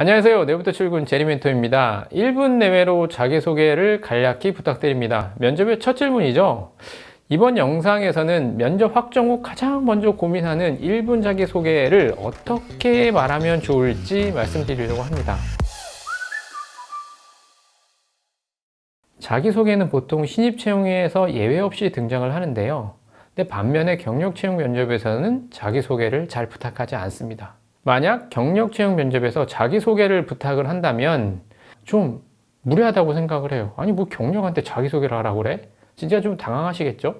안녕하세요. 내일부터 출근 제리멘토입니다. 1분 내외로 자기소개를 간략히 부탁드립니다. 면접의 첫 질문이죠. 이번 영상에서는 면접 확정 후 가장 먼저 고민하는 1분 자기소개를 어떻게 말하면 좋을지 말씀드리려고 합니다. 자기소개는 보통 신입 채용에서 예외 없이 등장을 하는데요. 근데 반면에 경력 채용 면접에서는 자기소개를 잘 부탁하지 않습니다. 만약 경력 채용 면접에서 자기소개를 부탁을 한다면 좀 무례하다고 생각을 해요. 아니 뭐 경력한테 자기소개를 하라고 그래? 진짜 좀 당황하시겠죠?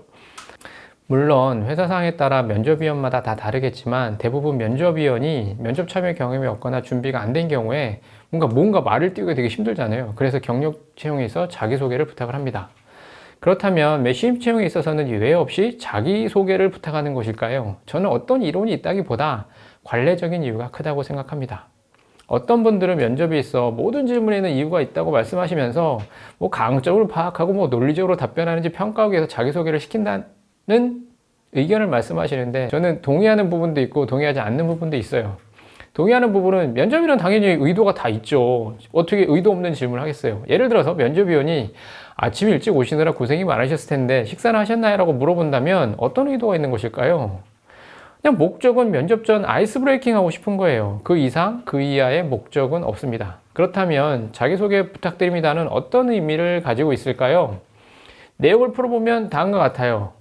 물론 회사상에 따라 면접위원마다 다 다르겠지만 대부분 면접위원이 면접 참여 경험이 없거나 준비가 안 된 경우에 뭔가 말을 띄우기 되게 힘들잖아요. 그래서 경력 채용에서 자기소개를 부탁을 합니다. 그렇다면 매 신입 채용에 있어서는 예외 없이 자기소개를 부탁하는 것일까요? 저는 어떤 이론이 있다기보다 관례적인 이유가 크다고 생각합니다. 어떤 분들은 면접에 있어 모든 질문에는 이유가 있다고 말씀하시면서 강적으로 파악하고 논리적으로 답변하는지 평가하기 위해서 자기소개를 시킨다는 의견을 말씀하시는데 저는 동의하는 부분도 있고 동의하지 않는 부분도 있어요. 동의하는 부분은 면접위원은 당연히 의도가 다 있죠. 어떻게 의도 없는 질문을 하겠어요. 예를 들어서 면접위원이 아침 일찍 오시느라 고생이 많으셨을 텐데 식사는 하셨나요? 라고 물어본다면 어떤 의도가 있는 것일까요? 그냥 목적은 면접 전 아이스 브레이킹 하고 싶은 거예요. 그 이상, 그 이하의 목적은 없습니다. 그렇다면 자기소개 부탁드립니다는 어떤 의미를 가지고 있을까요? 내용을 풀어보면 다음과 같아요.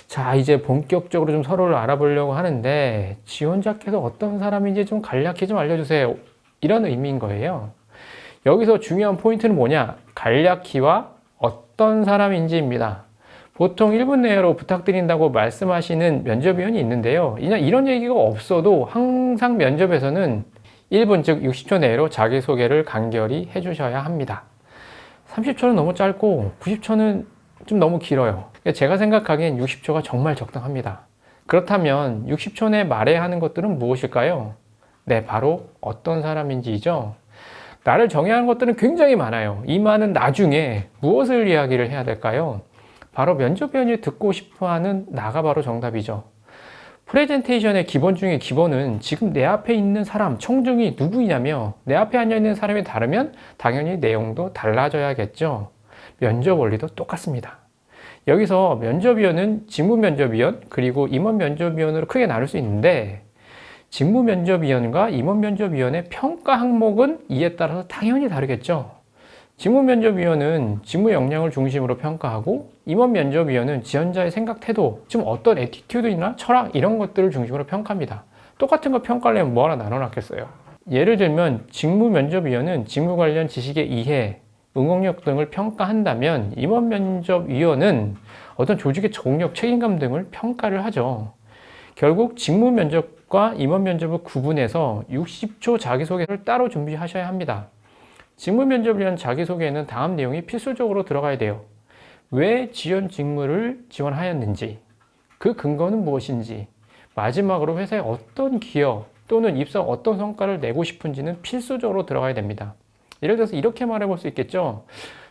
자, 이제 본격적으로 좀 서로를 알아보려고 하는데 지원자께서 어떤 사람인지 좀 간략히 좀 알려주세요. 이런 의미인 거예요. 여기서 중요한 포인트는 뭐냐? 간략히와 어떤 사람인지입니다. 보통 1분 내로 부탁드린다고 말씀하시는 면접위원이 있는데요. 이런 얘기가 없어도 항상 면접에서는 1분 즉 60초 내로 자기소개를 간결히 해주셔야 합니다. 30초는 너무 짧고 90초는 좀 너무 길어요. 제가 생각하기엔 60초가 정말 적당합니다. 그렇다면 60초 내에 말해야 하는 것들은 무엇일까요? 네, 바로 어떤 사람인지죠. 나를 정해야 하는 것들은 굉장히 많아요. 이 많은 나중에 무엇을 이야기를 해야 될까요? 바로 면접위원이 듣고 싶어하는 나가 바로 정답이죠. 프레젠테이션의 기본 중에 기본은 지금 내 앞에 있는 사람, 청중이 누구이냐며 내 앞에 앉아있는 사람이 다르면 당연히 내용도 달라져야겠죠. 면접 원리도 똑같습니다. 여기서 면접위원은 직무면접위원 그리고 임원면접위원으로 크게 나눌 수 있는데 직무면접위원과 임원면접위원의 평가 항목은 이에 따라서 당연히 다르겠죠. 직무면접위원은 직무 역량을 중심으로 평가하고 임원면접위원은 지원자의 생각, 태도, 지금 어떤 애티튜드나 철학 이런 것들을 중심으로 평가합니다. 똑같은 거 평가하려면 뭐하러 나눠놨겠어요. 예를 들면 직무면접위원은 직무 관련 지식의 이해, 응용력 등을 평가한다면 임원면접위원은 어떤 조직의 적응력, 책임감 등을 평가를 하죠. 결국 직무면접과 임원면접을 구분해서 60초 자기소개를 따로 준비하셔야 합니다. 직무면접을 위한 자기소개에는 다음 내용이 필수적으로 들어가야 돼요. 왜 지원 직무를 지원하였는지, 그 근거는 무엇인지, 마지막으로 회사에 어떤 기여 또는 입사 어떤 성과를 내고 싶은지는 필수적으로 들어가야 됩니다. 예를 들어서 이렇게 말해볼 수 있겠죠.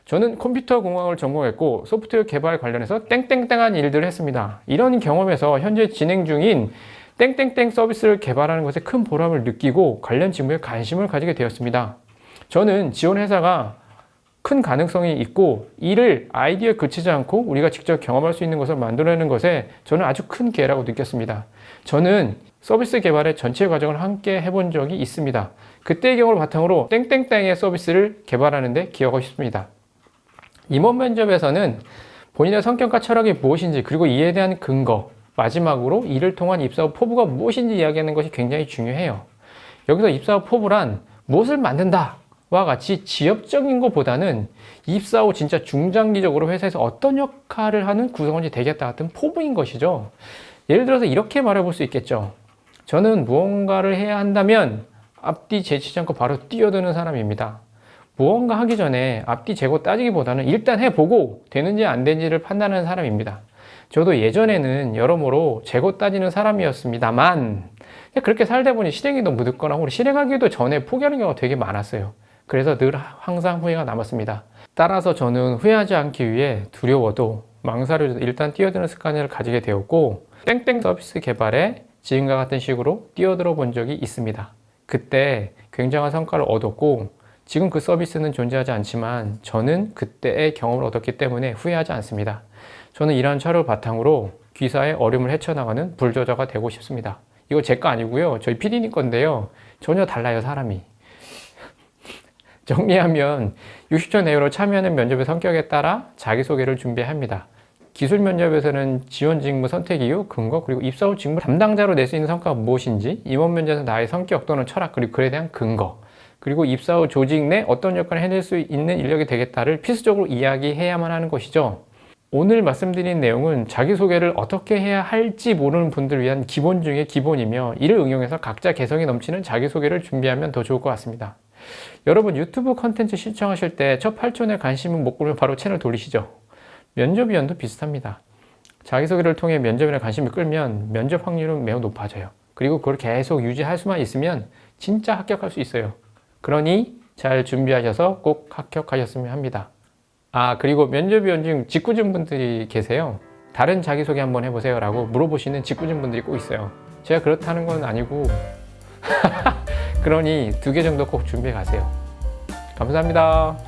저는 컴퓨터 공학을 전공했고 소프트웨어 개발 관련해서 땡땡땡한 일들을 했습니다. 이런 경험에서 현재 진행 중인 땡땡땡 서비스를 개발하는 것에 큰 보람을 느끼고 관련 직무에 관심을 가지게 되었습니다. 저는 지원 회사가 큰 가능성이 있고 이를 아이디어에 그치지 않고 우리가 직접 경험할 수 있는 것을 만들어내는 것에 저는 아주 큰 기회라고 느꼈습니다. 저는 서비스 개발의 전체 과정을 함께 해본 적이 있습니다. 그때의 경우를 바탕으로 땡땡땡의 서비스를 개발하는 데 기여하고 싶습니다. 임원 면접에서는 본인의 성격과 철학이 무엇인지 그리고 이에 대한 근거, 마지막으로 이를 통한 입사 후 포부가 무엇인지 이야기하는 것이 굉장히 중요해요. 여기서 입사 후 포부란 무엇을 만든다 와 같이 지엽적인 것보다는 입사 후 진짜 중장기적으로 회사에서 어떤 역할을 하는 구성원이 되겠다 같은 포부인 것이죠. 예를 들어서 이렇게 말해볼 수 있겠죠. 저는 무언가를 해야 한다면 앞뒤 제치지 않고 바로 뛰어드는 사람입니다. 무언가 하기 전에 앞뒤 재고 따지기보다는 일단 해보고 되는지 안 되는지를 판단하는 사람입니다. 저도 예전에는 여러모로 재고 따지는 사람이었습니다만 그렇게 살다 보니 실행이 너무 늦거나 혹은 실행하기도 전에 포기하는 경우가 되게 많았어요. 그래서 늘 항상 후회가 남았습니다. 따라서 저는 후회하지 않기 위해 두려워도 망설여도 일단 뛰어드는 습관을 가지게 되었고 땡땡 서비스 개발에 지금과 같은 식으로 뛰어들어 본 적이 있습니다. 그때 굉장한 성과를 얻었고 지금 그 서비스는 존재하지 않지만 저는 그때의 경험을 얻었기 때문에 후회하지 않습니다. 저는 이러한 철을 바탕으로 귀사의 어려움을 헤쳐나가는 불조자가 되고 싶습니다. 이거 제 거 아니고요. 저희 PD님 건데요. 전혀 달라요, 사람이. 정리하면 60초 내로 참여하는 면접의 성격에 따라 자기소개를 준비합니다. 기술 면접에서는 지원 직무 선택 이유, 근거, 그리고 입사 후 직무 담당자로 낼 수 있는 성과가 무엇인지, 임원 면접에서 나의 성격 또는 철학, 그리고 글에 대한 근거, 그리고 입사 후 조직 내 어떤 역할을 해낼 수 있는 인력이 되겠다를 필수적으로 이야기해야만 하는 것이죠. 오늘 말씀드린 내용은 자기소개를 어떻게 해야 할지 모르는 분들을 위한 기본 중에 기본이며 이를 응용해서 각자 개성이 넘치는 자기소개를 준비하면 더 좋을 것 같습니다. 여러분 유튜브 컨텐츠 시청하실 때 첫 8초내 관심은 못 끌면 바로 채널 돌리시죠. 면접위원도 비슷합니다. 자기소개를 통해 면접인의 관심을 끌면 면접 확률은 매우 높아져요. 그리고 그걸 계속 유지할 수만 있으면 진짜 합격할 수 있어요. 그러니 잘 준비하셔서 꼭 합격하셨으면 합니다. 그리고 면접위원 중 직구준 분들이 계세요. 다른 자기소개 한번 해보세요 라고 물어보시는 직구준 분들이 꼭 있어요. 제가 그렇다는 건 아니고 그러니 2개 정도 꼭 준비해 가세요. 감사합니다.